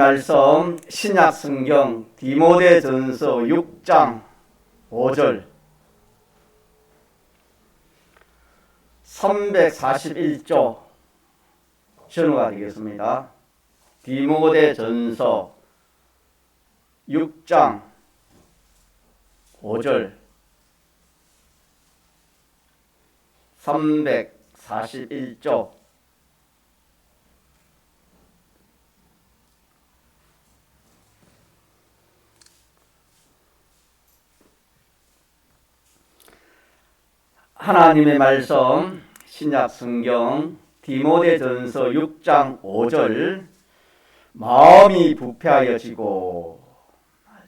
말씀 신약 성경 디모데전서 6장 5절 341조 전후가 되겠습니다. 디모데전서 6장 5절 341조 하나님의 말씀 신약 성경 디모데전서 6장 5절 마음이 부패하여지고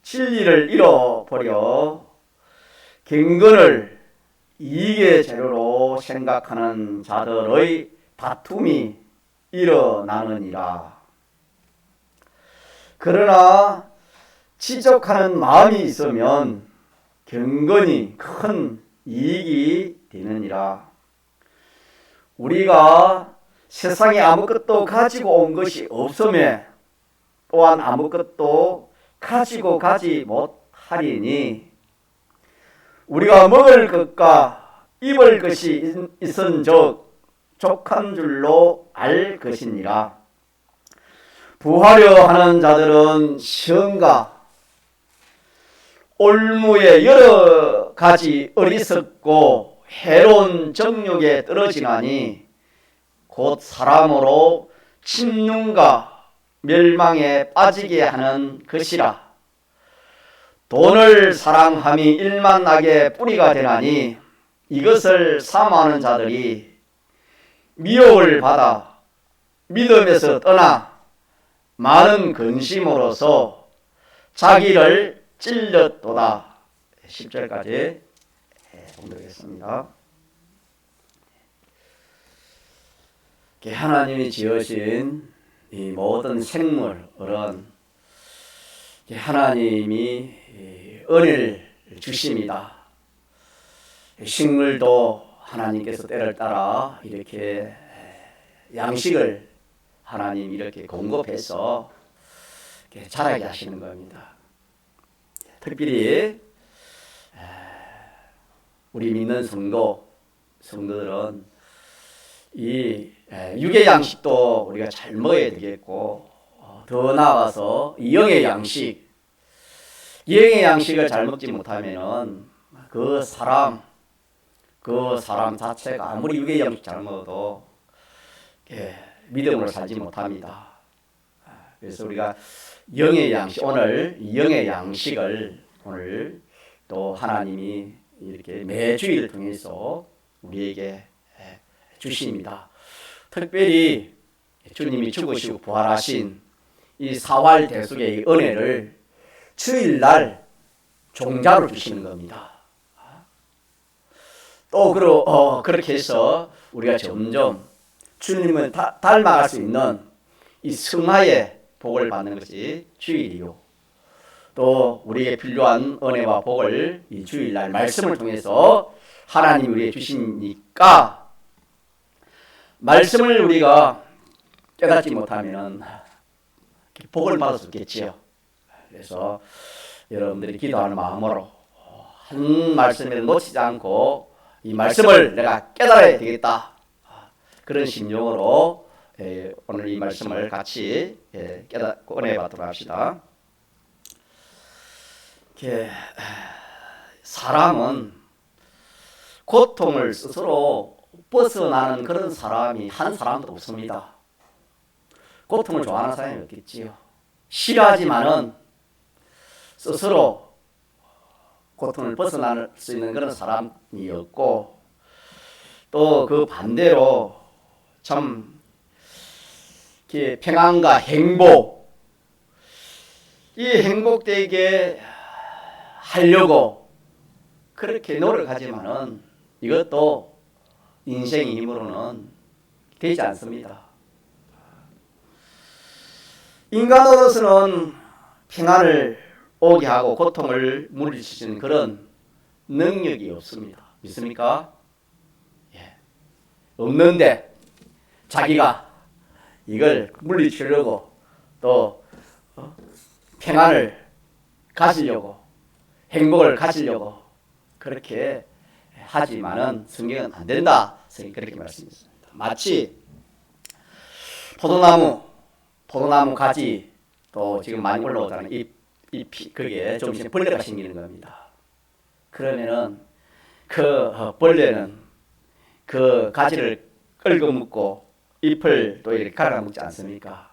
진리를 잃어버려 경건을 이익의 재료로 생각하는 자들의 다툼이 일어나느니라. 그러나 지적하는 마음이 있으면 경건이 큰 이익이 되느니라. 우리가 세상에 아무것도 가지고 온 것이 없음에 또한 아무것도 가지고 가지 못하리니 우리가 먹을 것과 입을 것이 있은즉 족한 줄로 알 것이니라. 부하려 하는 자들은 시험과 올무에 여러 가지 어리석고 해로운 정욕에 떨어지나니 곧 사람으로 침륜과 멸망에 빠지게 하는 것이라. 돈을 사랑함이 일만나게 뿌리가 되나니 이것을 사모하는 자들이 미혹을 받아 믿음에서 떠나 많은 근심으로서 자기를 찔렸도다. 10절까지 봉독했습니다. 하나님이 지으신 이 모든 생물은 하나님이 은혜를 주십니다. 식물도 하나님께서 때를 따라 이렇게 양식을 하나님 이렇게 공급해서 자라게 하시는 겁니다. 특별히 우리 믿는 성도들은 이 육의 양식도 우리가 잘 먹어야 되겠고 더 나아가서 영의 양식을 잘 먹지 못하면은 그 사람 자체가 아무리 육의 양식 잘 먹어도 믿음으로 살지 못합니다. 그래서 우리가 영의 양식, 오늘 영의 양식을 오늘 또 하나님이 이렇게 매주일을 통해서 우리에게 주십니다. 특별히 주님이 죽으시고 부활하신 이 사활 대속의 은혜를 주일날 종자로 주시는 겁니다. 또 그렇게 해서 우리가 점점 주님을 닮아갈 수 있는 이 승하의 복을 받는 것이 주일이요. 또 우리에게 필요한 은혜와 복을 이 주일날 말씀을 통해서 하나님이 우리에게 주시니까 말씀을 우리가 깨닫지 못하면 복을 받을 수 없겠지요. 그래서 여러분들이 기도하는 마음으로 한 말씀을 놓치지 않고 이 말씀을 내가 깨달아야 되겠다. 그런 심령으로 오늘 이 말씀을 같이 깨닫고 은혜 받도록 합시다. 사람은 고통을 스스로 벗어나는 그런 사람이 한 사람도 없습니다. 고통을 좋아하는 사람이 없겠지요. 싫어하지만은 스스로 고통을 벗어날 수 있는 그런 사람이 없고 또 그 반대로 참 평안과 행복, 이 행복되게 하려고 그렇게 노력하지만은 이것도 인생의 힘으로는 되지 않습니다. 인간으로서는 평안을 오게 하고 고통을 물리치는 그런 능력이 없습니다. 믿습니까? 없는데 자기가 이걸 물리치려고 또 평안을 가지려고, 행복을 가지려고 그렇게 하지만은 성경은 안 된다. 성경이 그렇게 말씀했습니다. 마치 포도나무 가지 또 지금 많이 올라오잖아요. 잎이 그게 조금씩 벌레가 생기는 겁니다. 그러면은 그 벌레는 그 가지를 긁어먹고 잎을 또 이렇게 갈아먹지 않습니까?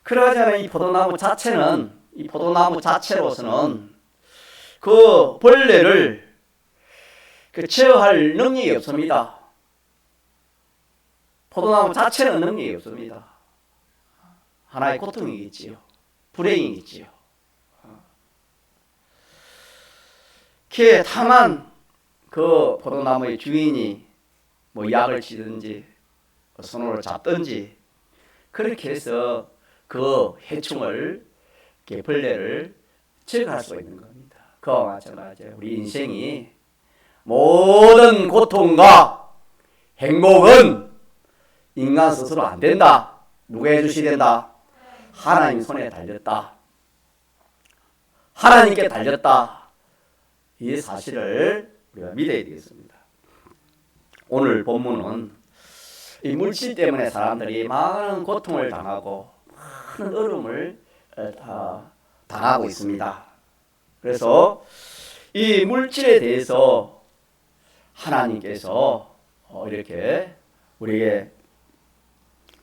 그러지 않은 이 포도나무 자체로서는 그 벌레를 제어할 능력이 없습니다. 포도나무 자체는 능력이 없습니다. 하나의 고통이겠지요. 불행이겠지요. 다만 그 포도나무의 주인이 뭐 약을 치든지 손으로 잡든지 그렇게 해서 그 해충을, 벌레를 제거할 수가 있는 겁니다. 그와 마찬가지예요. 우리 인생이 모든 고통과 행복은 인간 스스로 안 된다. 누가 해주셔야 된다? 하나님 손에 달렸다. 하나님께 달렸다. 이 사실을 우리가 믿어야 되겠습니다. 오늘 본문은 이 물질 때문에 사람들이 많은 고통을 당하고 많은 어려움을 당하고 있습니다. 그래서 이 물질에 대해서 하나님께서 이렇게 우리에게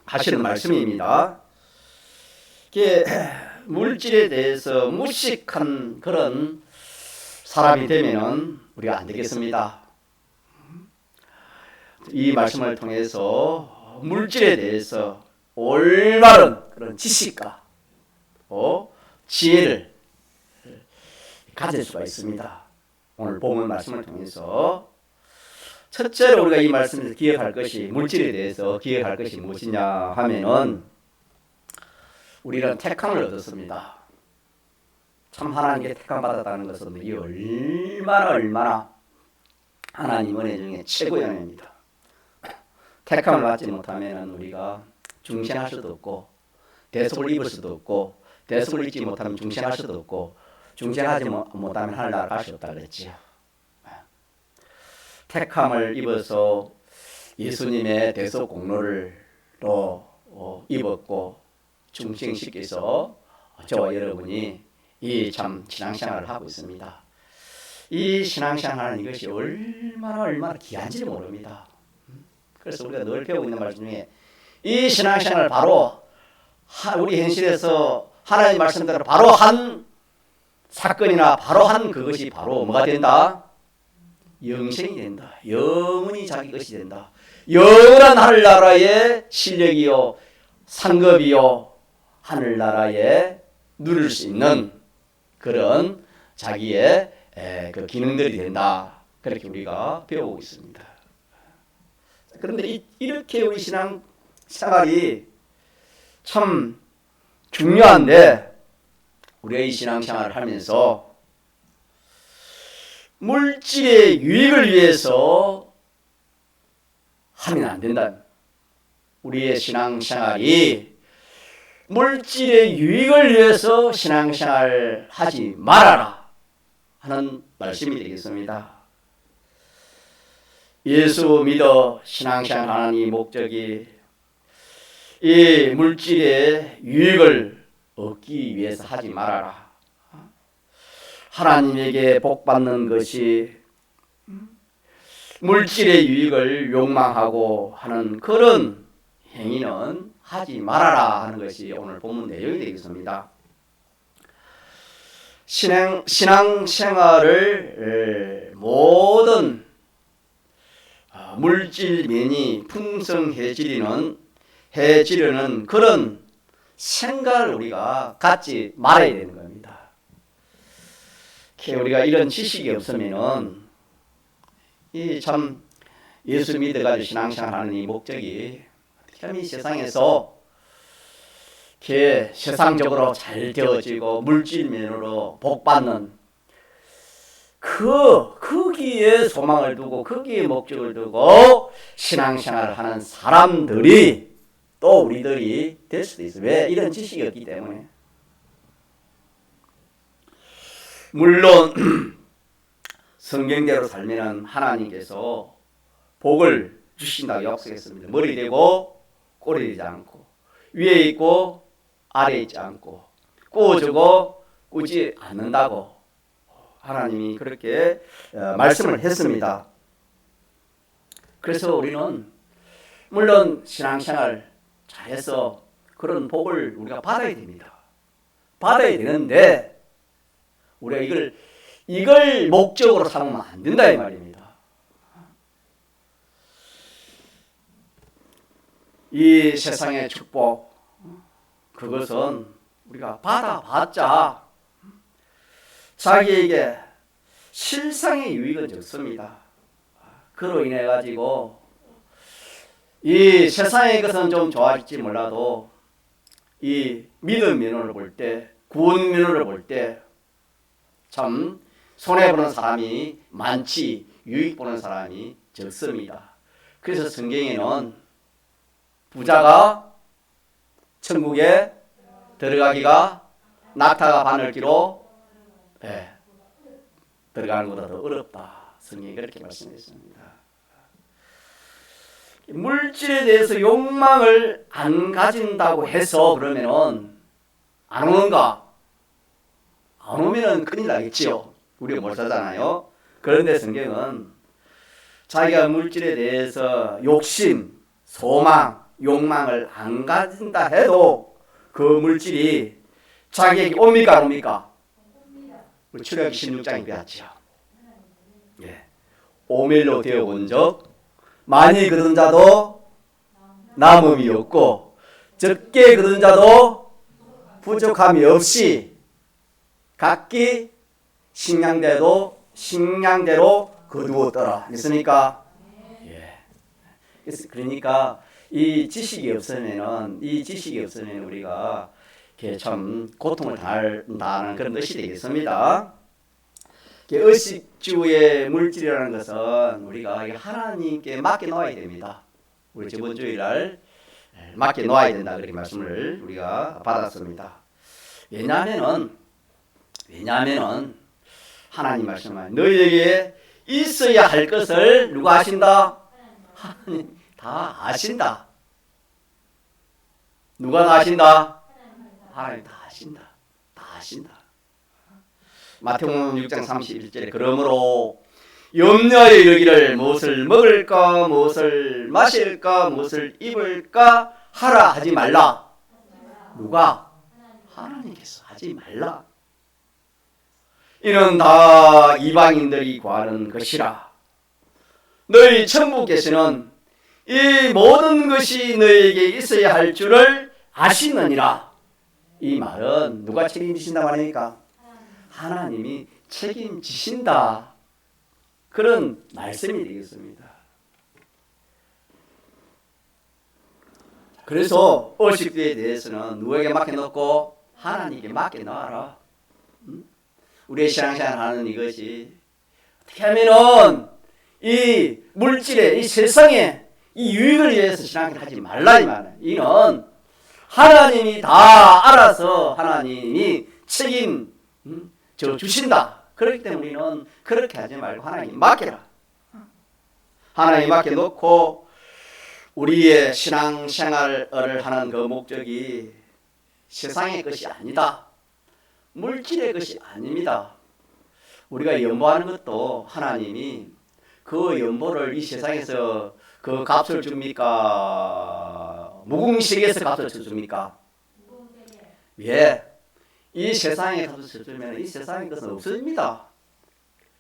하시는 말씀입니다. 물질에 대해서 무식한 그런 사람이 되면은 우리가 안 되겠습니다. 이 말씀을 통해서 물질에 대해서 올바른 그런 지식과 지혜를 가질 수가 있습니다. 오늘 본문 말씀을 통해서 첫째로 우리가 이 말씀에서 기억할 것이, 물질에 대해서 기억할 것이 무엇이냐 하면은 우리는 택함을 얻었습니다. 참 하나님께 택함받았다는 것은 이 얼마나 하나님 은혜 중에 최고의 은혜입니다. 택함을 받지 못하면 우리가 중생할 수도 없고 대속을 입을 수도 없고 대속을 입지 못하면 중생할 수도 없고 중생하지 못하면 하늘나라 갈 수 없다 그랬지요. 택함을 입어서 예수님의 대속 공로를 또 입었고 중생시켜서 저와 여러분이 이 참 신앙생활을 하고 있습니다. 이 신앙생활은 이것이 얼마나 귀한지를 모릅니다. 그래서 우리가 늘 배우고 있는 말씀 중에 이 신앙생활을 바로 우리 현실에서 하나님 말씀대로 바로 한 사건이나 바로 한 그것이 바로 뭐가 된다? 영생이 된다. 영원히 자기 것이 된다. 영원한 하늘나라의 실력이요 상급이요 하늘나라에 누릴 수 있는 그런 자기의 그 기능들이 된다. 그렇게 우리가 배우고 있습니다. 그런데 이렇게 우리 신앙생활이 참 중요한데 우리가 이 신앙생활을 하면서 물질의 유익을 위해서 하면 안 된다. 우리의 신앙생활이 물질의 유익을 위해서 신앙생활 하지 말아라 하는 말씀이 되겠습니다. 예수 믿어 신앙생활 하는 이 목적이 이 물질의 유익을 얻기 위해서 하지 말아라. 하나님에게 복받는 것이 물질의 유익을 욕망하고 하는 그런 행위는 하지 말아라 하는 것이 오늘 본문 내용이 되겠습니다. 신앙생활을 모든 물질면이 풍성해지려는 그런 생각을 우리가 갖지 말아야 되는 겁니다. 우리가 이런 지식이 없으면은 이 참 예수 믿어가지고 신앙생활하는 이 목적이 참 이 세상에서 세상적으로 잘 되어지고 물질면으로 복받는 거기에 소망을 두고 거기에 목적을 두고 신앙생활을 하는 사람들이 또 우리들이 될 수도 있어요. 왜? 이런 지식이 없기 때문에. 물론 성경대로 살면 하나님께서 복을 주신다고 약속했습니다. 머리 되고 꼬리 되지 않고 위에 있고 아래에 있지 않고 꾸어주고 꾸지 않는다고 하나님이 그렇게 말씀을 했습니다. 그래서 우리는 물론 신앙생활 잘해서 그런 복을 우리가 받아야 됩니다. 받아야 되는데 우리가 이걸 목적으로 삼으면 안 된다 이 말입니다. 이 세상의 축복 그것은 우리가 받아봤자 자기에게 실상의 유익은 적습니다. 그로 인해 가지고 이 세상의 것은 좀 좋아질지 몰라도 이 믿음 면허를 볼 때, 구원 면허를 볼 때 참 손해보는 사람이 많지 유익 보는 사람이 적습니다. 그래서 성경에는 부자가 천국에 들어가기가 낙타가 바늘기로 들어가는 것보다 더 어렵다. 성경이 그렇게 말씀했습니다. 물질에 대해서 욕망을 안 가진다고 해서 그러면은 안 오는가? 안 오면은 큰일 나겠지요. 우리가 못 사잖아요. 그런데 성경은 자기가 물질에 대해서 욕심, 소망, 욕망을 안 가진다 해도 그 물질이 자기에게 옵니까 안 옵니까? 우리 출애굽기 16장에 배웠죠. 예. 오밀로 되어 본 적 많이 거둔 자도 남음이 없고 적게 거둔 자도 부족함이 없이 각기 식량대로 거두었더라. 됐습니까? 예. 그러니까 이 지식이 없으면 우리가 참 고통을 당하는 그런 것이 되겠습니다. 의식주의 물질이라는 것은 우리가 하나님께 맡겨 놓아야 됩니다. 우리 저번 주일날 맡겨 놓아야 된다 그렇게 말씀을 우리가 받았습니다. 왜냐하면은 하나님 말씀은 너희에게 있어야 할 것을 누가 아신다? 하나님 다 아신다. 누가 다 아신다? 하나님 다 아신다. 마태복음 6장 31절에 그러므로 염려에 이르기를 무엇을 먹을까 무엇을 마실까 무엇을 입을까 하라 하지 말라. 누가? 하나님께서 하지 말라. 이는 다 이방인들이 구하는 것이라. 너희 천부께서는 이 모든 것이 너에게 있어야 할 줄을 아시느니라. 이 말은 누가 책임지신다고 하니까? 하나님이 책임지신다. 그런 말씀이 되겠습니다. 그래서 의식주에 대해서는 누구에게 맡겨놓고 하나님께 맡겨놔라. 우리의 신앙생활 하는 이것이 어떻게 하면은 이 물질에 이 세상에 이 유익을 위해서 신앙생활 하지 말라 이 말이에요. 이는 하나님이 다 알아서 하나님이 책임 주신다. 그렇기 때문에 우리는 그렇게 하지 말고 하나님 맡겨라. 하나님 맡겨놓고 우리의 신앙생활을 하는 그 목적이 세상의 것이 아니다. 물질의 것이 아닙니다. 우리가 연보하는 것도 하나님이 그 연보를 이 세상에서 그 값을 줍니까? 무궁세계에서 값을 줍니까? 예. 이 세상의 값을 주면 이 세상의 것은 없어집니다.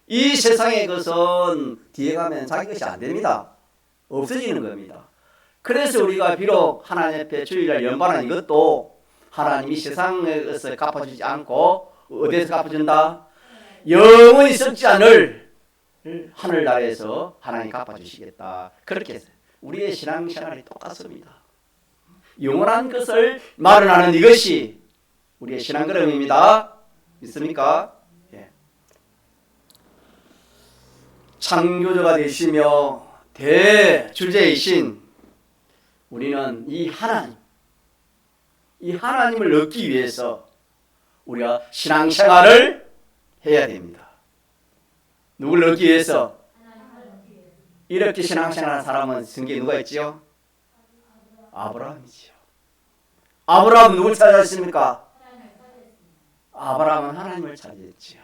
이 세상의 것은 뒤에 가면 자기 것이 안 됩니다. 없어지는 겁니다. 그래서 우리가 비록 하나님 앞에 주일날 연반하는 이것도 하나님이 세상의 것을 갚아주지 않고 어디에서 갚아준다? 영원히 썩지 않을 하늘나라에서 하나님 갚아주시겠다. 그렇게 했어요. 우리의 신앙생활이 똑같습니다. 영원한 것을 마련하는 이것이 우리의 신앙 걸음입니다. 믿습니까? 예. 창조주가 되시며 대주제이신 우리는 이 하나님을 얻기 위해서 우리가 신앙생활을 해야 됩니다. 누구를 얻기 위해서? 이렇게 신앙생활하는 사람은 성경에 누가 있지요? 아브라함이지요. 아브라함은 누굴 찾았습니까? 아브라함은 하나님을 찾았지요.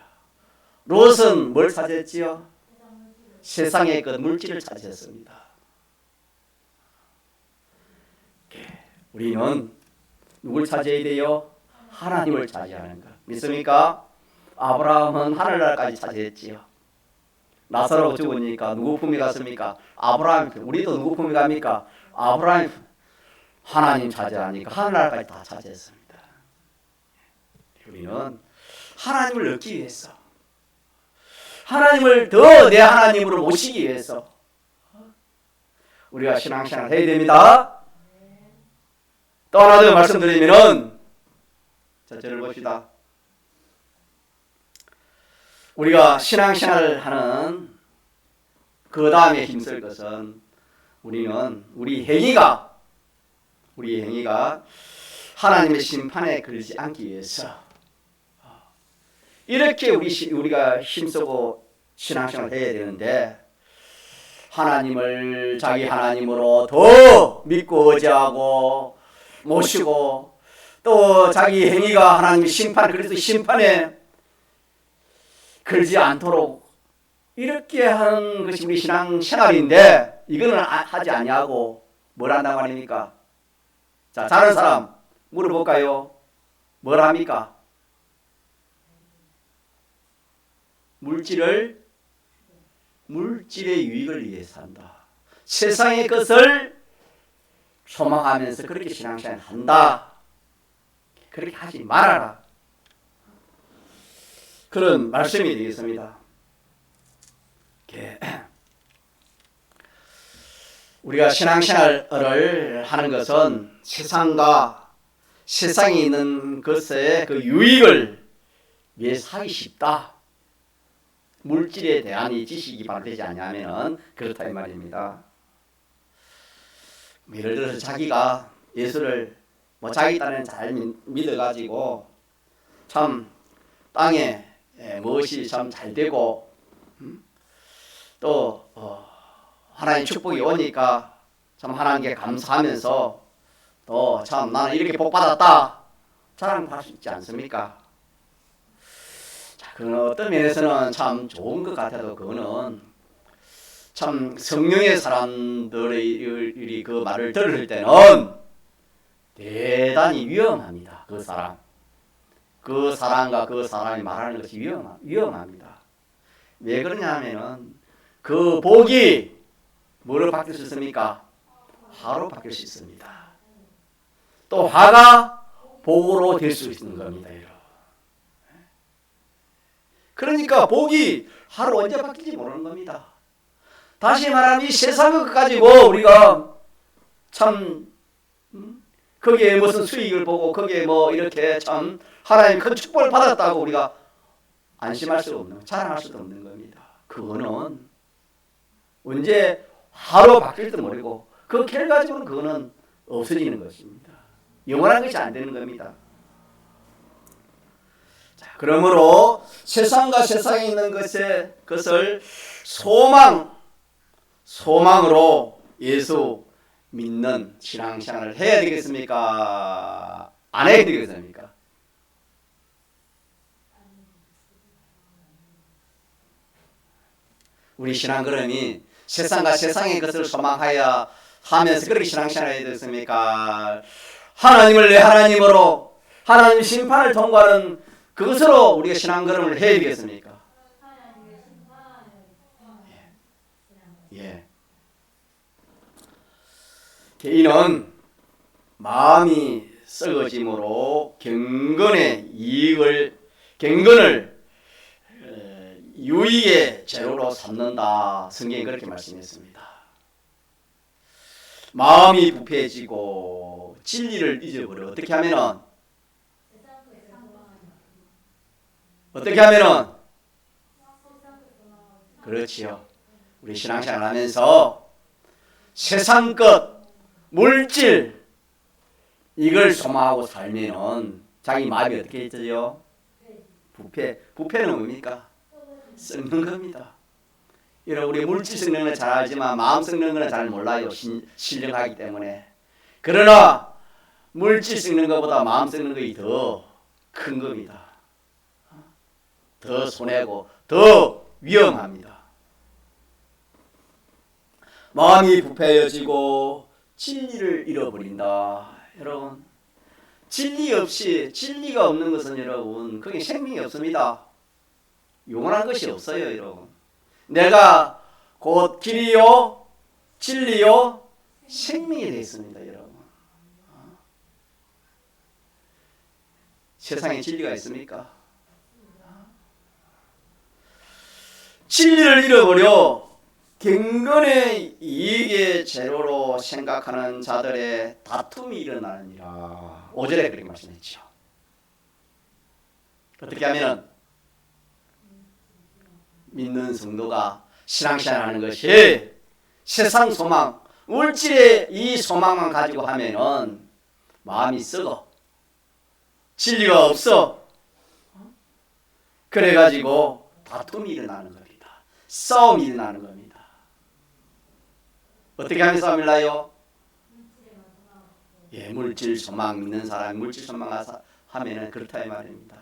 롯은 뭘 찾았지요? 세상의 그 물질을 찾았습니다. 우리는 누굴 찾아야 돼요? 하나님을 찾아야하는 것. 믿습니까? 아브라함은 하늘나라까지 찾았지요. 나사로 죽으니까 누구 품에 갔습니까? 아브라함. 우리도 누구 품에 갑니까? 아브라함. 하나님 찾아하니까 하늘나라까지 다 찾았습니다. 우리는 하나님을 얻기 위해서, 하나님을 더 내 하나님으로 모시기 위해서 우리가 신앙생활을 해야 됩니다. 또 하나 더 말씀드리면은, 자, 저를 봅시다. 우리가 신앙생활을 하는 그 다음에 힘쓸 것은 우리는 우리 행위가 하나님의 심판에 걸리지 않기 위해서 이렇게 우리가 힘쓰고 신앙생활을 해야 되는데, 하나님을 자기 하나님으로 더 믿고 의지하고 모시고, 또 자기 행위가 하나님의 그래서 심판에 걸지 않도록 이렇게 하는 것이 우리 신앙생활인데, 이거는 하지 아니하고 뭘 한다고 말입니까? 자, 다른 사람 물어볼까요? 뭘 합니까? 물질의 유익을 위해서 한다. 세상의 것을 소망하면서 그렇게 신앙생활을 한다. 그렇게 하지 말아라. 그런 말씀이 되겠습니다. 우리가 신앙생활을 하는 것은 세상과 세상에 있는 것의 그 유익을 위해서 하기 쉽다. 물질에 대한 이 지식이 바르지 않냐면 그렇다 이 말입니다. 예를 들어서 자기가 예수를 자기 딴에는 잘 믿어가지고 참 땅에 무엇이 참 잘 되고 또 하나님 축복이 오니까 참 하나님께 감사하면서 또 참 나는 이렇게 복 받았다 자랑할 수 있지 않습니까? 자, 그건 어떤 면에서는 참 좋은 것 같아도 그거는 참 성령의 사람들의 그 말을 들을 때는 대단히 위험합니다. 그 사람과 그 사람이 말하는 것이 위험합니다. 왜 그러냐면은 그 복이 뭐로 바뀔 수 있습니까? 화로 바뀔 수 있습니다. 또 화가 복으로 될 수 있는 겁니다. 그러니까 복이 화로 언제 바뀔지 모르는 겁니다. 다시 말하면 이 세상을 가지고 우리가 참 거기에 무슨 수익을 보고 거기에 뭐 이렇게 참 하나님 큰 축복을 받았다고 우리가 안심할 수 없는, 자랑할 수도 없는 겁니다. 그거는 언제 하루 바뀔지도 모르고 그 결과적으로는 그거는 없어지는 것입니다. 영원한 것이 안 되는 겁니다. 자, 그러므로 세상과 세상에 있는 것을 소망으로 예수 믿는 신앙생활을 해야 되겠습니까? 안 해야 되겠습니까? 우리 신앙 걸음이 세상과 세상의 것을 소망하여 하면서 그렇게 신앙생활을 해야 되겠습니까? 하나님을 내 하나님으로 하나님 심판을 통과하는 그것으로 우리가 신앙 걸음을 해야 되겠습니까? 예. 개인은 마음이 썩어짐으로 경건을 유익의 재료로 삼는다. 성경이 그렇게 말씀했습니다. 마음이 부패해지고 진리를 잊어버려. 어떻게 하면은 그렇지요. 우리 신앙생활 하면서 세상 것, 물질 이걸 소망하고 살면은 자기 마음이 어떻게 되죠? 부패는 뭡니까? 썩는 겁니다. 여러분, 우리 물질 썩는 건 잘 알지만 마음 썩는 건 잘 몰라요. 신령하기 때문에. 그러나 물질 썩는 것보다 마음 썩는 것이 더 큰 겁니다. 더 손해고 더 위험합니다. 마음이 부패해지고 진리를 잃어버린다. 여러분, 진리가 없는 것은 여러분, 그게 생명이 없습니다. 영원한 것이 없어요, 여러분. 내가 곧 길이요, 진리요, 생명이 되어 있습니다, 여러분. 세상에 진리가 있습니까? 진리를 잃어버려 경건의 이익의 재료로 생각하는 자들의 다툼이 일어나느니라. 5절에 그렇게 말씀했죠. 어떻게 하면 믿는 성도가 신앙생활하는 것이 세상 소망, 물질의 이 소망만 가지고 하면은 마음이 썩어. 진리가 없어. 그래가지고 다툼이 일어나는 겁니다. 싸움이 일어나는 겁니다. 어떻게 하면 싸움이 나요? 예, 물질 소망 믿는 사람, 물질 소망 하면은 그렇다 이 말입니다.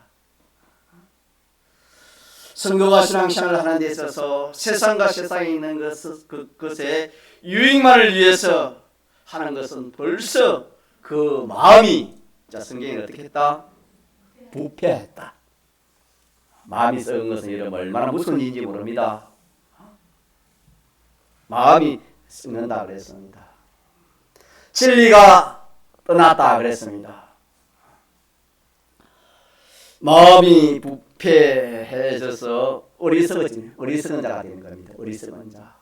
성도가 신앙생활을 하는 데 있어서 세상과 세상에 있는 것의 유익만을 위해서 하는 것은 벌써 그 마음이, 자, 성경이 어떻게 했다? 부패했다. 마음이 썩은 것은 여러분 얼마나 무슨 일인지 모릅니다. 마음이 썩는다 그랬습니다. 진리가 떠났다 그랬습니다. 마음이 부패해져서 어리석은 자가 되는 겁니다. 어리석은 자.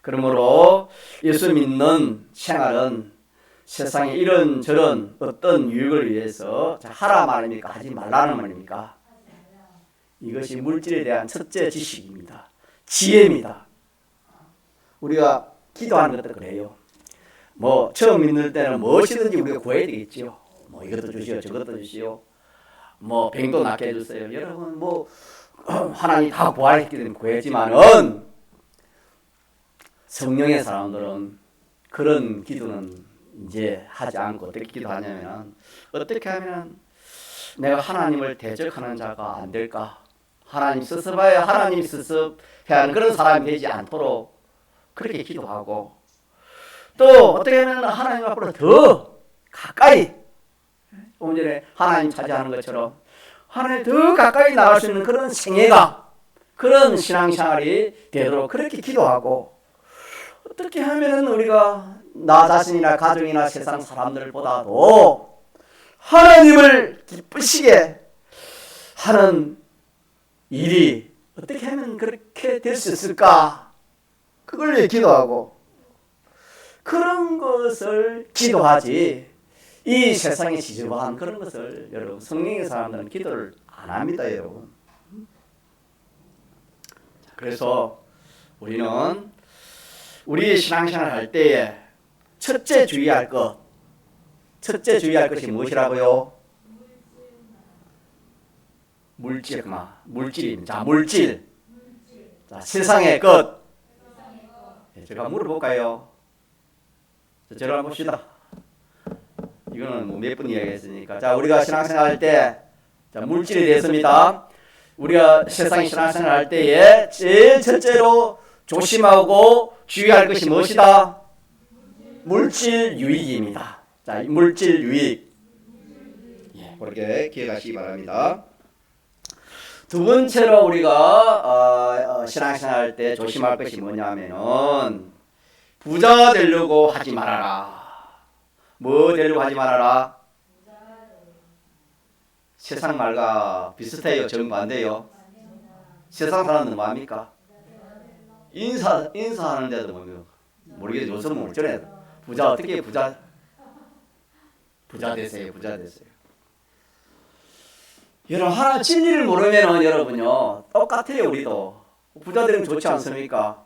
그러므로 예수 믿는 생활은 세상에 이런저런 어떤 유익을 위해서 하라 말입니까? 하지 말라는 말입니까? 이것이 물질에 대한 첫째 지식입니다. 지혜입니다. 우리가 기도하는 것도 그래요. 뭐 처음 믿는 때는 무엇이든지 우리가 구해야 되겠지요. 뭐 이것도 주시오, 저것도 주시오. 뭐 병도 낫게 해주세요. 여러분, 뭐 하나님 다 구하기 때문에 구했지만은 성령의 사람들은 그런 기도는 이제 하지 않고 어떻게 기도하냐면, 어떻게 하면 내가 하나님을 대적하는 자가 안 될까? 하나님 섭섭해야 하나님 섭섭해하는 그런 사람이 되지 않도록 그렇게 기도하고, 또 어떻게 하면 하나님 앞으로 더 가까이, 조금 전에 하나님 차지하는 것처럼 하나님 더 가까이 나갈 수 있는 그런 생애가, 그런 신앙생활이 되도록 그렇게 기도하고, 어떻게 하면 우리가 나 자신이나 가족이나 세상 사람들보다도 하나님을 기쁘시게 하는 일이 어떻게 하면 그렇게 될 수 있을까? 그걸 기도하고, 그런 것을 기도하지, 이 세상에 지저분한 그런 것을 여러분, 성령의 사람들은 기도를 안 합니다, 여러분. 그래서 우리는 우리 신앙생활 할 때에 첫째 주의할 것이 무엇이라고요? 물질입니다. 자, 물질. 자, 세상의 것. 제가 물어볼까요? 저를 한번 봅시다. 이거는 뭐 몇 번 이야기했으니까. 자, 우리가 신앙생활 할 때, 자, 물질에 대해서입니다. 우리가 세상에 신앙생활 할 때에 제일 첫째로 조심하고 주의할 것이 무엇이다? 물질 유익입니다. 자, 물질 유익. 예, 그렇게 기억하시기 바랍니다. 두 번째로 우리가 신앙생활 할 때 조심할 것이 뭐냐면은, 부자 되려고 하지 말아라. 뭐 되려고 하지 말아라? 세상 말과 비슷해요? 정반대요? 세상 사람들은 뭐합니까? 인사하는데도 뭐 모르겠어요. 요즘은 어쩌네. 부자 어떻게 부자 되세요. 여러분, 하나 진리를 모르면은 여러분요 똑같아요. 우리도 부자 되면 좋지 않습니까?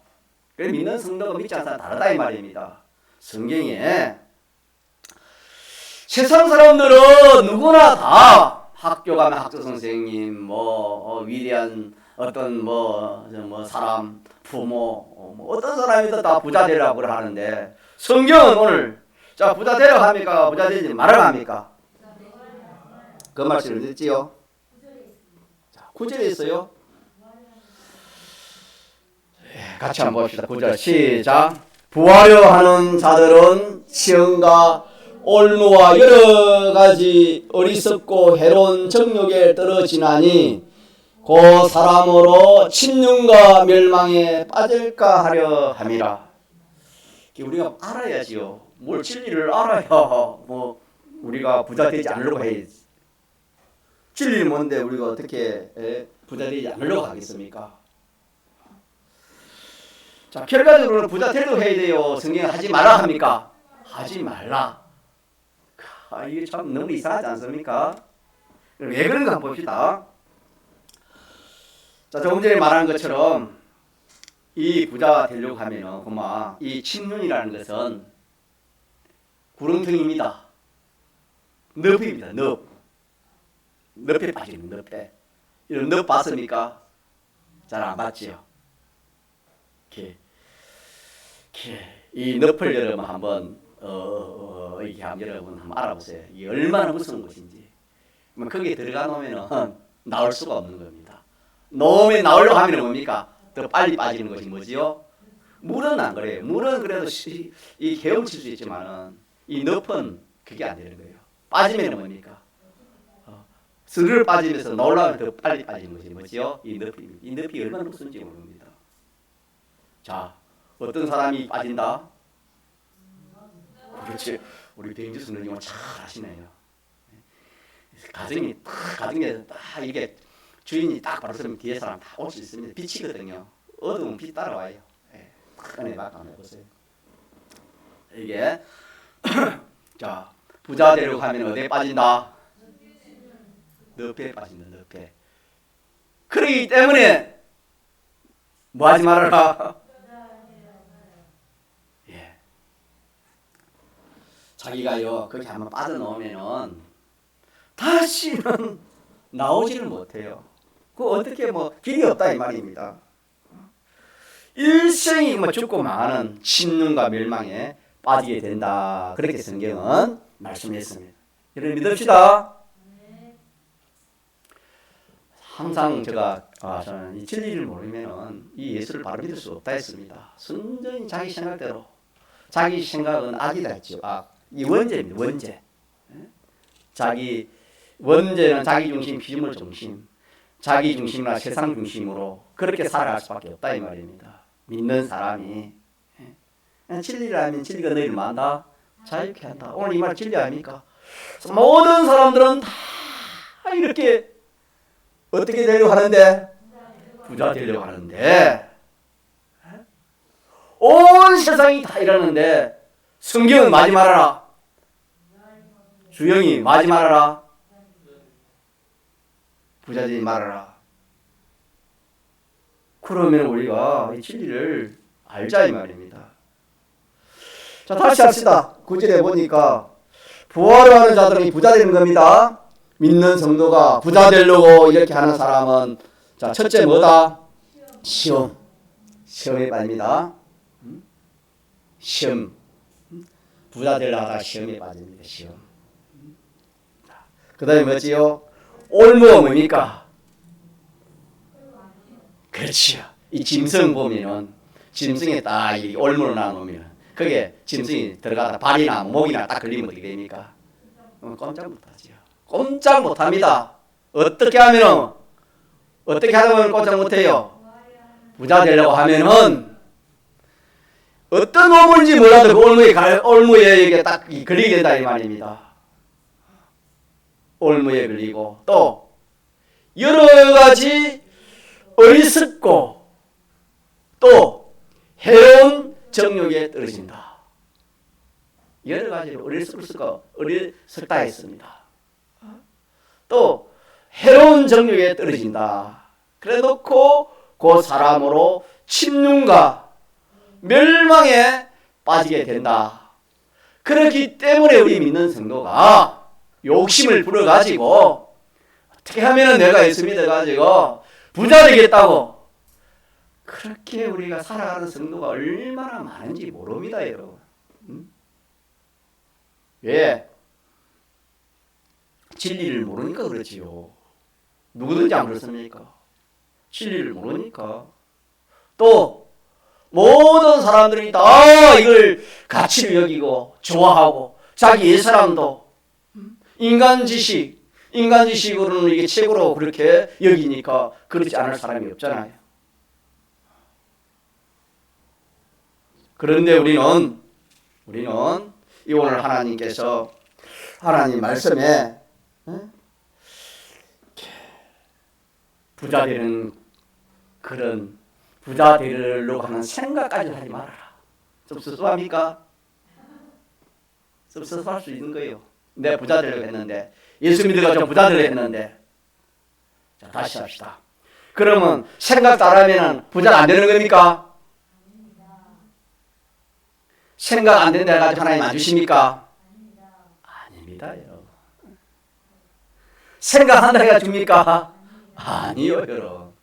그래, 믿는 성도가 믿지 않는 사람 다르다 이 말입니다. 성경에 세상 사람들은 누구나 다 학교 가면 학교 선생님, 위대한 어떤 사람, 부모, 어떤 사람이든 다 부자 되라고 하는데 성경은 오늘 자 부자 되라고 합니까? 부자 되지 말라고 합니까? 그 말씀을 듣지요? 자, 9절에 있어요. 같이 한번 봅시다. 9절 시작. 부하려 하는 자들은 시험과 올무와 여러 가지 어리석고 해로운 정욕에 떨어지나니 그 사람으로 침륜과 멸망에 빠질까 하려 함이라. 우리가 알아야지요. 뭘 진리를 알아야 우리가 부자 되지 않으려고 해야지. 진리는 뭔데 우리가 어떻게 부자 되지 않으려고 하겠습니까? 자, 결과적으로는 부자 되려고 해야 돼요. 성경은 하지 말라 합니까? 하지 말라. 이게 참 너무 이상하지 않습니까? 왜 그런가 한번 봅시다. 자, 조금 전에 말한 것처럼 이 부자가 되려고 하면은 그만 이 침륜이라는 것은 구렁텅이입니다. 늪입니다. 늪에 빠지는 늪에. 이런 늪 봤습니까? 잘 안 봤지요. 이 늪을 여러분 한번 여러분 한번 알아보세요. 이게 얼마나 무서운 것인지. 거기에 들어가 놓으면은 나올 수가 없는 겁니다. 놓으면 나오려고 하면 뭡니까? 더 빨리 빠지는 것이 뭐지요? 물은 안 그래요. 물은 그래도 이 헤엄칠 수 있지만은 이 늪은 그게 안 되는 거예요. 빠지면 뭡니까? 스르르 빠지면서 나오려면 더 빨리 빠지는 것이 뭐지요? 이 늪입니다. 이 늪이 얼마나 무서운지 모릅니다. 자, 어떤 사람이 빠진다? 그렇지. 우리 배인주 선생님은 잘 아시네요. 가정에 딱 이게 주인이 딱 바로 서면 뒤에 사람 다 올 수 있습니다. 빛이거든요. 어두운 빛 따라와요. 안에 막 한번 해보세요. 이게 자 부자 되려고 하면 어디에 빠진다? 늪에 빠진다. 늪에. 그러기 때문에 뭐 하지 말아라. 자기가요 그렇게 한번 빠져나오면은 다시는 나오지를 못해요. 그 어떻게 길이 없다 이 말입니다. 일생이 죽고 마는 침륜과 멸망에 빠지게 된다. 그렇게 성경은 말씀했습니다. 여러분 믿읍시다. 항상 저는 이 진리를 모르면은 이 예수를 바로 믿을 수 없다 했습니다. 순전히 자기 생각대로. 자기 생각은 악이다 했죠. 이 원죄입니다. 원죄. 원죄는 자기 중심, 피조물 중심, 자기 중심이나 세상 중심으로 그렇게 살아갈 수밖에 없다 이 말입니다. 믿는 사람이 진리를 알면 진리가 너희를 만다 자유케 한다. 오늘 이 말 진리 아닙니까? 모든 사람들은 다 이렇게 어떻게 되려고 하는데? 부자 되려고 하는데 온 세상이 다 이러는데 성경은 마지 말아라. 주영이 마지 말아라. 부자 되지 말아라. 그러면 우리가 이 진리를 알자 이 말입니다. 자, 다시 합시다. 9절에 보니까 부하려 하는 자들은 부자 되는 겁니다. 믿는 성도가 부자 되려고 이렇게 하는 사람은 자, 첫째 뭐다? 시험. 시험에 빠집니다. 시험. 부자 되려고 하다가 시험에 빠집니다. 시험. 그 다음에 뭐지요? 올무가 뭡니까? 그렇지요. 이 짐승 보면은 짐승에 딱 이 올무를 놔놓으면 그게 짐승이 들어가다 발이나 목이나 딱 걸리면 어떻게 됩니까? 꼼짝 못하지요. 꼼짝 못합니다. 어떻게 하다 보면 꼼짝 못해요? 부자 되려고 하면은 어떤 오물인지 몰라도 그 올무에 이게 딱 걸리게 된다 이 말입니다. 올무에 걸리고 또 여러 가지 어리석고 또 해로운 정욕에 떨어진다. 여러 가지로 어리석다 했습니다. 또 해로운 정욕에 떨어진다. 그래 놓고 그 사람으로 침륜과 멸망에 빠지게 된다. 그렇기 때문에 우리 믿는 성도가 욕심을 부려가지고 어떻게 하면 내가 예수 믿어가지고 부자 되겠다고. 그렇게 우리가 살아가는 성도가 얼마나 많은지 모릅니다, 여러분. 왜? 진리를 모르니까 그렇지요. 누구든지 안 그렇습니까? 진리를 모르니까. 또 모든 사람들이 다 이걸 가치를 여기고 좋아하고 자기 옛사람도 인간지식으로는 이게 최고로 그렇게 여기니까 그렇지 않을 사람이 없잖아요. 그런데 우리는 이 오늘 하나님께서 하나님 말씀에 부자 되는 그런 부자 되려고 하는 생각까지 하지 말아라. 좀 섭섭합니까? 섭섭할 수 있는 거예요. 내가 부자 되려고 했는데, 예수 믿어가지고 부자 되려고 했는데. 자, 다시 합시다. 그러면 생각 따라하면 부자가 안 되는 겁니까? 생각 안 된다 해가지고 하나님 안 주십니까? 아닙니다, 여러분. 생각한다 해가지고 줍니까? 아니요, 여러분.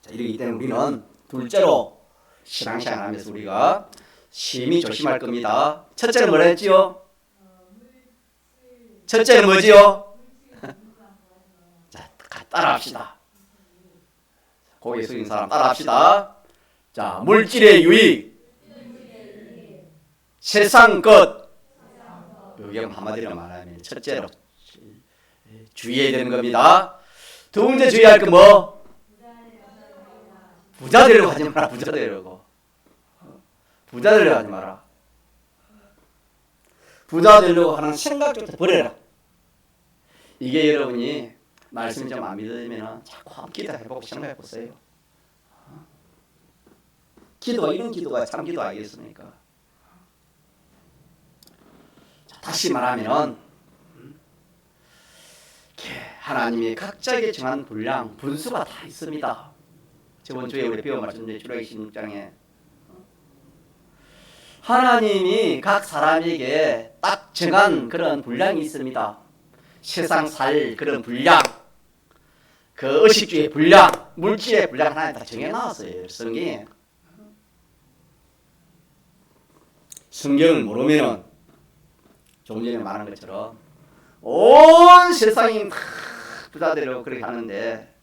자, 이러기 때문에 우리는 둘째로 신앙생활 하면서 우리가 심히 조심할 겁니다. 첫째는 뭐라 했지요? 첫째는 뭐지요? 자, 따라합시다. 고개 숙인 사람 따라합시다. 자, 물질의 유익, 세상 것. 여기 한마디로 말하면 첫째로 주의해야 되는 겁니다. 두 번째 주의할 건 뭐? 부자 되려고 하지 마라. 부자 되려고. 부자 되려고 하지 마라. 부자 되려고 하는 생각조차 버려라. 이게 여러분이 말씀 좀 안 믿으면 자꾸 한번 기도해보고 생각해보세요. 기도가 이런 기도가 참 기도 아니겠습니까? 자, 다시 말하면 하나님이 각자에게 정한 분량, 분수가 다 있습니다. 저번 주에 우리 배운 말씀인데 출애굽기 16장에 하나님이 각 사람에게 딱 정한 그런 분량이 있습니다. 세상 살 그런 분량, 그 의식주의 분량, 물질의 분량 하나님 다 정해놨어요. 성경에. 성경을 모르면은 조금 전에 말한 것처럼 온 세상이 다 부자 되려고 그렇게 하는데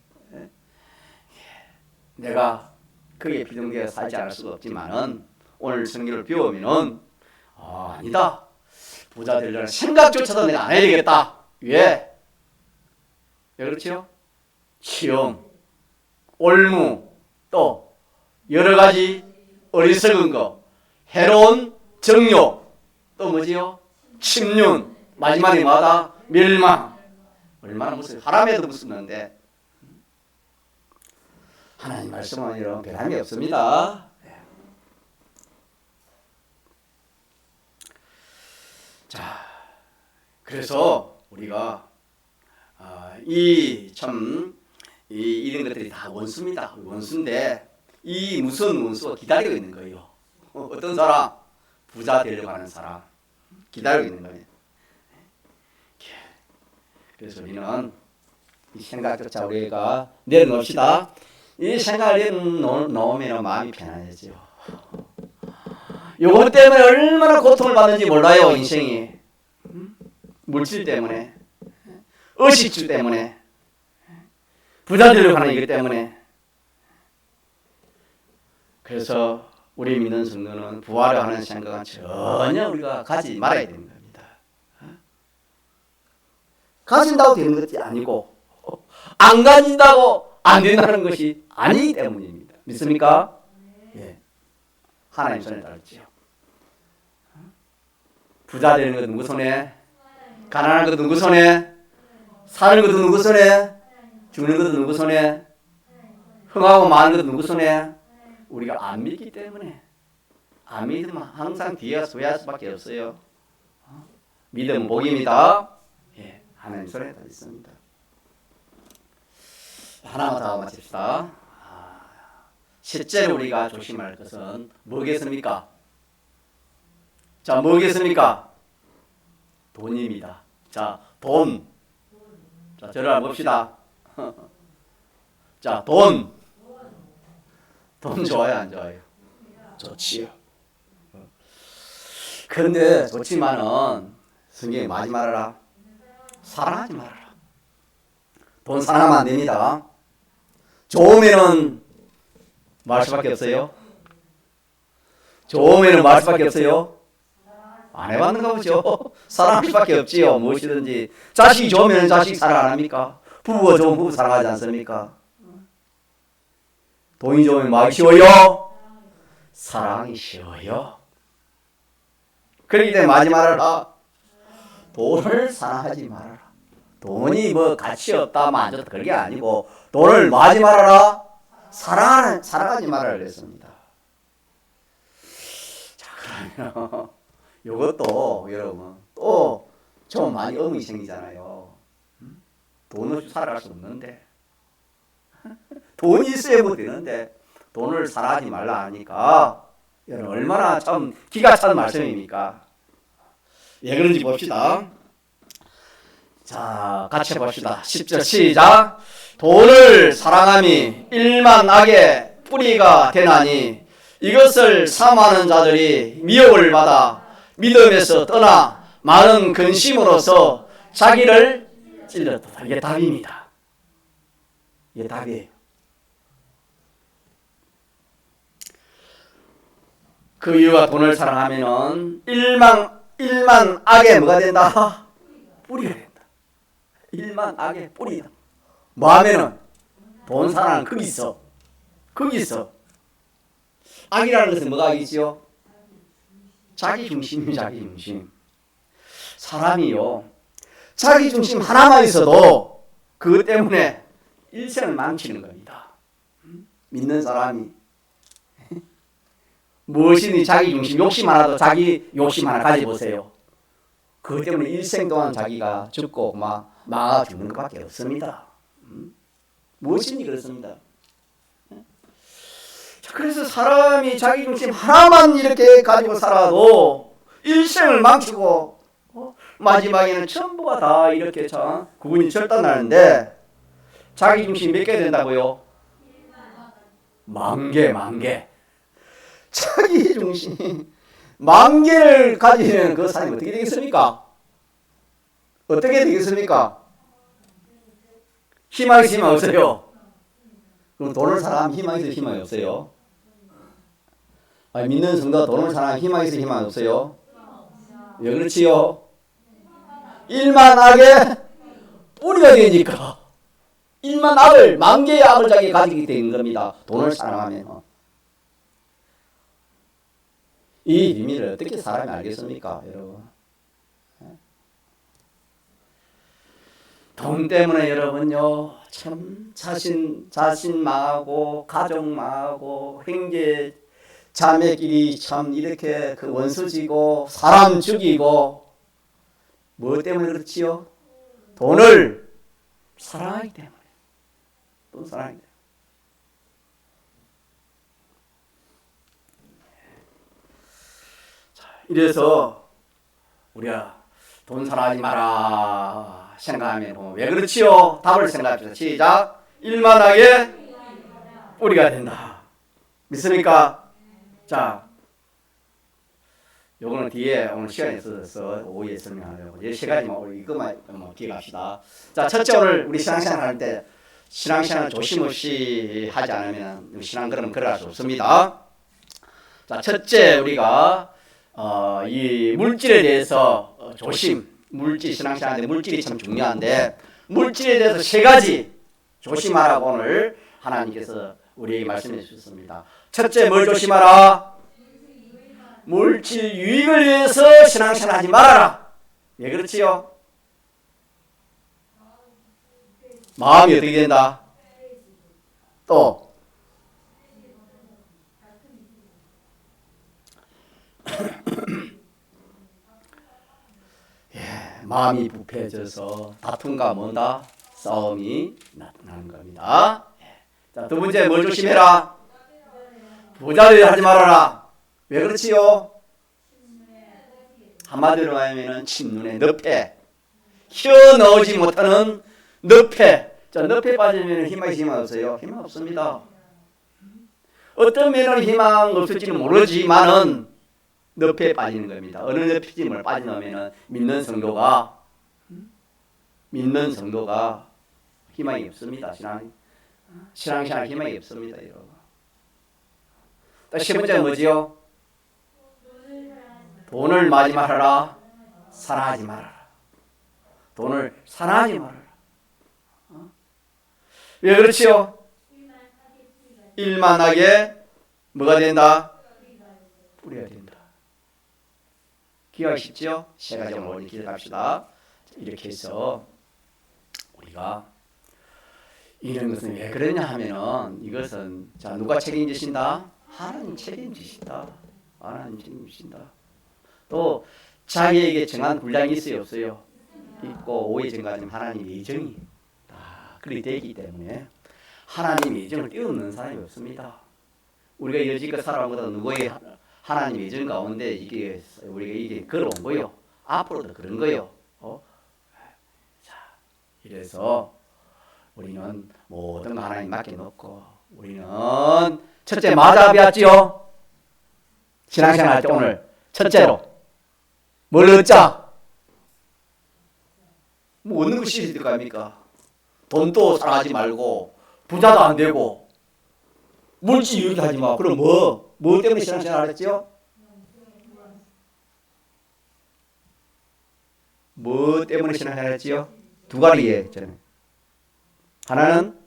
내가 그게 비동기에 살지 않을 수가 없지만은 오늘 성경을 배우면은 아니다. 부자 되려는 생각조차도 내가 안 해야 되겠다. 왜? 왜 그렇죠? 시험, 올무, 또 여러 가지 어리석은 거, 해로운 정욕, 또 뭐지요? 침륜, 마지막에 뭐다? 멸망. 얼마나 무서워요. 하람에도 무섭는데 하나님 말씀은 이런 변함이 없습니다. 자, 그래서 우리가 이런 것들이 다 원수입니다. 원수인데 이 무슨 원수가 기다리고 있는 거예요. 어떤 사람? 부자 되려고 하는 사람 기다리고 있는 거예요. 그래서 우리는 이 생각조차 우리가 내려놓읍시다. 이 생각을 내려놓으면 마음이 편안해져요. 요것 때문에 얼마나 고통을 받는지 몰라요. 인생이 물질 때문에, 의식주 때문에, 부자 되려고 하는 이것 때문에. 그래서 우리 믿는 성도는 부활을 하는 생각은 전혀 우리가 가지 말아야 되는 겁니다. 가진다고 되는 것이 아니고 안 가진다고 안 된다는 것이 아니기 때문입니다. 믿습니까? 예. 하나님 손에 달았지요. 부자 되는 것은 누구 손에? 가난한 것은 누구 손에? 사는 것은 누구 손에? 죽는 것은 누구 손에? 흥하고 마는 것은 누구 손에? 우리가 안 믿기 때문에. 안 믿으면 항상 뒤에 소외할 수밖에 없어요. 믿음은 복입니다. 예, 하나님 손에 다 있습니다. 하나만 더 마칩시다. 실제로 우리가 조심할 것은 뭐겠습니까? 자, 뭐겠습니까? 돈입니다. 자, 돈. 자, 저를 한번 봅시다. 자, 돈. 돈 좋아요, 안 좋아요? 좋지요. 그런데 좋지만은 성경에 뭐 하지 말아라? 사랑하지 말아라. 돈 사랑하면 안 됩니다. 좋으면은 뭐 할 수밖에 없어요? 좋으면은 뭐 할 수밖에 없어요? 안 해봤는가 보죠. 사랑할 수밖에 없지요. 무엇이든지. 자식이 좋으면 자식 사랑 안 합니까? 부부가 좋으면 부부 사랑하지 않습니까? 돈이 좋으면 뭐 하기 쉬워요? 사랑이 쉬워요. 그렇기 때문에 뭐 하지 말아라? 돈을 사랑하지 말아라. 돈이 뭐 가치 없다, 뭐 안 좋다, 그게 아니고, 돈을 뭐 하지 말아라? 사랑하지 말아라 그랬습니다. 자, 그러면, 요것도, 여러분, 또, 좀 많이 의문이 생기잖아요. 돈 없이 살아갈 수 없는데. 돈이 있어야 뭐 되는데, 돈을 사랑하지 말라 하니까, 여러분, 얼마나 참 기가 찬 말씀입니까? 왜 그런지 봅시다. 자, 같이 봅시다. 10절 시작. 돈을 사랑함이 일만 악의 뿌리가 되나니 이것을 삼하는 자들이 미혹을 받아 믿음에서 떠나 많은 근심으로서 자기를 찔렀다. 이게 답입니다. 이게 답이에요. 그 이유가 돈을 사랑하면은 일만 악의 뭐가 된다? 뿌리가 된다. 일만 악의 뿌리다. 뭐 하면은 돈 사랑은 거기 있어. 악이라는 것은 뭐가 악이지요? 자기 중심. 사람이요. 자기 중심 하나만 있어도 그것 때문에 일생을 망치는 겁니다. 믿는 사람이 무엇이니 자기 중심, 욕심 하나도 자기 욕심 하나 가져보세요. 그것 때문에 일생 동안 자기가 죽고 막 망아 죽는 것밖에 없습니다. 무엇이니 그렇습니다. 그래서 사람이 자기 중심 하나만 이렇게 가지고 살아도 일생을 망치고 마지막에는 전부가 다 이렇게 참 구분이 절단나는데 자기 중심 몇 개 된다고요? 만 개. 자기 중심 만 개를 가지면 그 사람이 어떻게 되겠습니까? 어떻게 되겠습니까? 희망이 있으면 없어요. 그럼 돈을 사랑하면 희망이 있어요, 희망이 없어요? 아니, 믿는 성도가 돈을 사랑하면 희망이 있어요, 희망이 없어요? 왜 그렇지요? 일만 악의 뿌리가 되니까 일만 악을, 만 개의 악을 자기 가지게 되는 겁니다. 돈을 사랑하면. 이 비밀을 어떻게 사람이 알겠습니까, 여러분? 돈 때문에 여러분요, 참 자신 망하고 가족 망하고 형제 자매끼리 참 이렇게 그 원수지고 사람 죽이고 뭐 때문에 그렇지요? 돈을 사랑하기 때문에. 돈 사랑하기 때문에. 자, 이래서 우리가 돈 사랑하지 마라 생각하면 왜 그렇지요? 답을 생각합시다. 시작. 일만하게 뿌리가 된다. 믿습니까? 자, 요거는 뒤에 오늘 시간이 있어서 오후에 설명하려고. 이 시간이면 오늘 이것만 기억합시다. 자, 첫째 오늘 우리 신앙생활 할 때 신앙생활 조심없이 하지 않으면 신앙걸음 걸어갈 수 없습니다. 자, 첫째 우리가 이 물질에 대해서 물질 신앙생활인데 물질이 참 중요한데 물질에 대해서 세 가지 조심하라고 오늘 하나님께서 우리에게 말씀해 주셨습니다. 첫째 뭘 조심하라? 물질 유익을 위해서 신앙생활 하지 말아라. 왜 그렇지요? 마음이 어떻게 된다? 또 마음이 부패해져서 다툼과 뭔다? 싸움이 나타나는 겁니다. 자, 두 번째 뭘 조심해라? 부자를 하지 말아라. 왜 그렇지요? 한마디로 하면은 침눈에 늪에 혀 넣지 못하는 늪에. 자, 늪에 빠지면 희망이 없어요? 희망 없습니다. 어떤 면으로 희망 없을지는 모르지만은 늪에 빠지는 겁니다. 어느 늪이지 뭘 빠지냐면은 믿는 성도가 희망이 없습니다. 신앙생활 희망이 없습니다. 여러분. 세 번째가 뭐지요? 돈을 마지 말아라. 사랑하지 말아라. 돈을 사랑하지 말아라. 왜 그렇지요? 일만하게 뭐가 된다? 뿌리가 된다. 기억하기 쉽죠? 세 가지 원리 기억합시다. 이렇게 해서 우리가 이런 것은 왜 그러냐 하면은 이것은 자 누가 책임지신다? 하나님 책임지신다. 하나님 책임지신다. 또 자기에게 정한 분량이 있어요 없어요? 있고 오해 정가지면 하나님의 예정이 다 그리 되기 때문에 하나님의 예정을 뛰어넘는 사람이 없습니다. 우리가 여지껏 살아온 것은 누구의 하나님의 예정 가운데 우리가 이게 걸어온 거요. 앞으로도 그런 거요. 자, 이래서 우리는 모든 거 하나님 맡겨놓고 우리는 첫째 마다 배웠지요. 신앙생활 할 때 오늘 첫째로 뭘 얻자? 뭐 얻는 것이 있을 거 아닙니까? 돈도 사랑하지 말고 부자도 안 되고 물질 이렇게 하지 마. 그럼 뭐 때문에 신앙생활 했지요? 뭐 때문에 신앙생활 했지요? 두 가지에 저는 하나는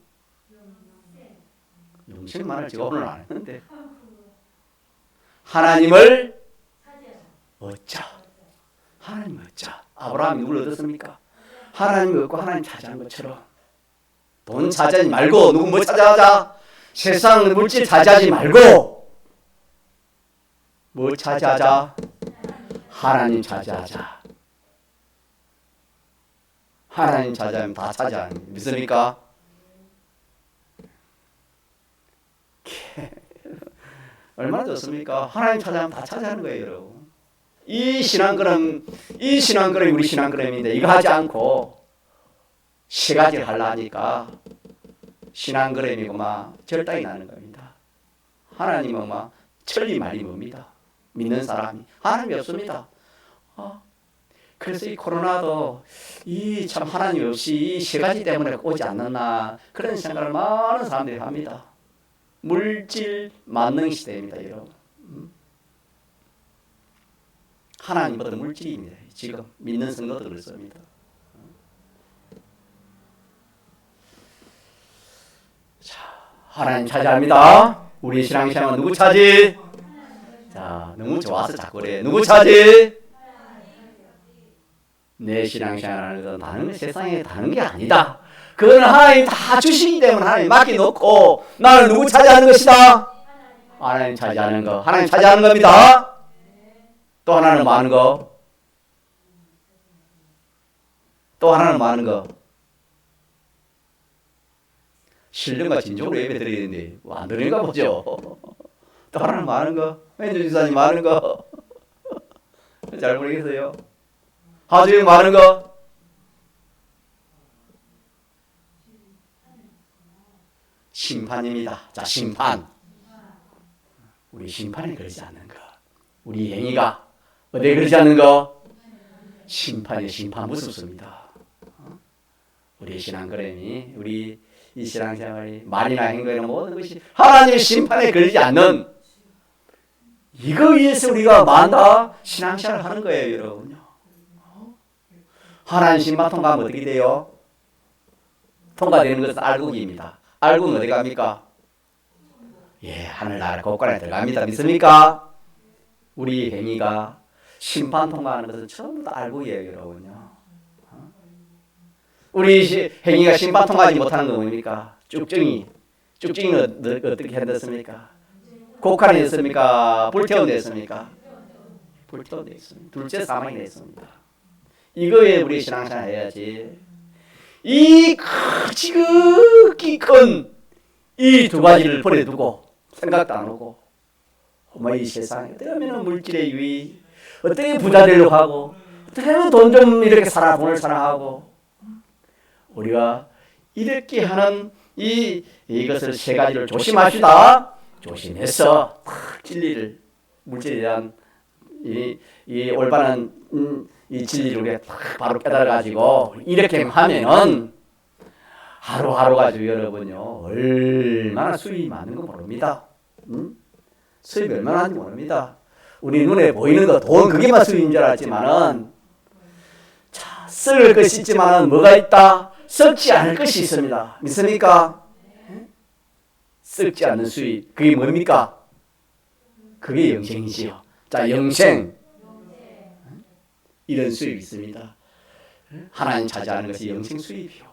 영생만을 제가 오늘 안 했는데 하나님을 얻자. 하나님 얻자. 아브라함이 누굴 얻었습니까? 하나님을 얻고 하나님 차지한 것처럼 돈 차지하지 말고 누구 뭐 차지하자? 세상 물질 차지하지 말고 뭐 차지하자? 하나님 차지하자. 하나님 차지하면 다 차지하는 믿습니까? 얼마나 좋습니까? 하나님 차지하면 다 차지하는 거예요, 여러분. 이 신앙그램이 우리 신앙그램인데 이거 하지 않고 세 가지를 하려니까 신앙그램이고 막 절단이 나는 겁니다. 하나님은 막 천리 말이 뭡니다. 믿는 사람이 하나님이 없습니다. 그래서 이 코로나도 이 참 하나님 없이 이 세 가지 때문에 오지 않느나 그런 생각을 많은 사람들이 합니다. 물질 만능 시대입니다, 여러분. 하나님보다 물질입니다. 지금 믿는 성도도 그렇습니다. 자, 하나님 차지합니다. 우리 신앙생활은 누구 차지? 자, 너무 좋아서 자꾸 그래. 누구 차지? 내 신앙생활하는 건 다른 세상에 다른 게 아니다. 그건 하나님 다 주시기 때문에 하나님 맡겨놓고 나는 누구 차지하는 것이다? 하나님 차지하는 거. 하나님 차지하는 겁니다. 또 하나는 뭐 하는 거? 또 하나는 뭐 하는 거? 신령과 진정으로 예배 드려야 되는데 안 드리는가 보죠. 또 하나는 뭐 하는 거? 왼주 지사님 뭐 하는 거? 잘 모르겠어요. 하주영 뭐 하는 거? 심판입니다. 자, 심판. 우리 심판에 걸리지 않는 거. 우리 행위가 어디에 걸리지 않는 거? 심판에 심판 무섭습니다. 우리 신앙그램이 우리 이 신앙생활이 말이나 행동이나 모든 것이 하나님의 심판에 걸리지 않는 이거 위해서 우리가 만다 신앙생활을 하는 거예요, 여러분요. 하나님 심판 통과하면 어떻게 돼요? 통과되는 것은 알국입니다. 알국은 어디 갑니까? 예, 하늘나라 곳간에 들어갑니다. 믿습니까? 우리 행위가 심판 통과하는 것은 전부 다 알국이에요, 여러분요. 우리 행위가 심판 통과하지 못하는 건 뭡니까? 쭉증이는 어떻게 했습니까? 곡간에 됐습니까? 불태운 됐습니까? 불태운 됐습니다. 둘째 사망이 됐습니다. 이거에 우리 신앙생활 해야지. 이 지극히 큰 이 두 가지를 버려두고 생각도 안 하고 이 세상에 어떻게 하면 물질의 유의, 어떻게 부자 되려고 하고 어떻게 하면 돈 좀 이렇게 돈을 사랑하고 우리가 이렇게 하는 이것을 세 가지를 조심합시다. 조심해서 진리를 물질에 대한 이 올바른 이 진리를 우리가 바로 깨달아가지고 이렇게 하면은 하루하루 가지고 여러분요 얼마나 수입이 많은 거 모릅니다. 수입이 얼마나 하는지 모릅니다. 우리 눈에 보이는 거 돈 그게만 수입인 줄 알았지만은 자, 썩을 것이 있지만은 뭐가 있다? 썩지 않을 것이 있습니다. 믿습니까? 썩지 않는 수입 그게 뭡니까? 그게 영생이지요. 자, 영생 이런 수입이 있습니다. 하나님 차지하는 것이 영생 수입이요.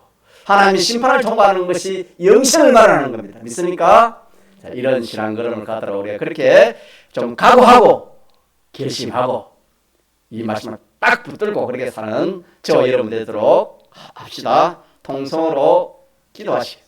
하나님의 심판을 통과하는 것이 영생을 말하는 겁니다. 믿습니까? 자, 이런 신앙걸음을 가더라 우리가 그렇게 좀 각오하고 결심하고 이 말씀을 딱 붙들고 그렇게 사는 저와 여러분 되도록 합시다. 통성으로 기도하시기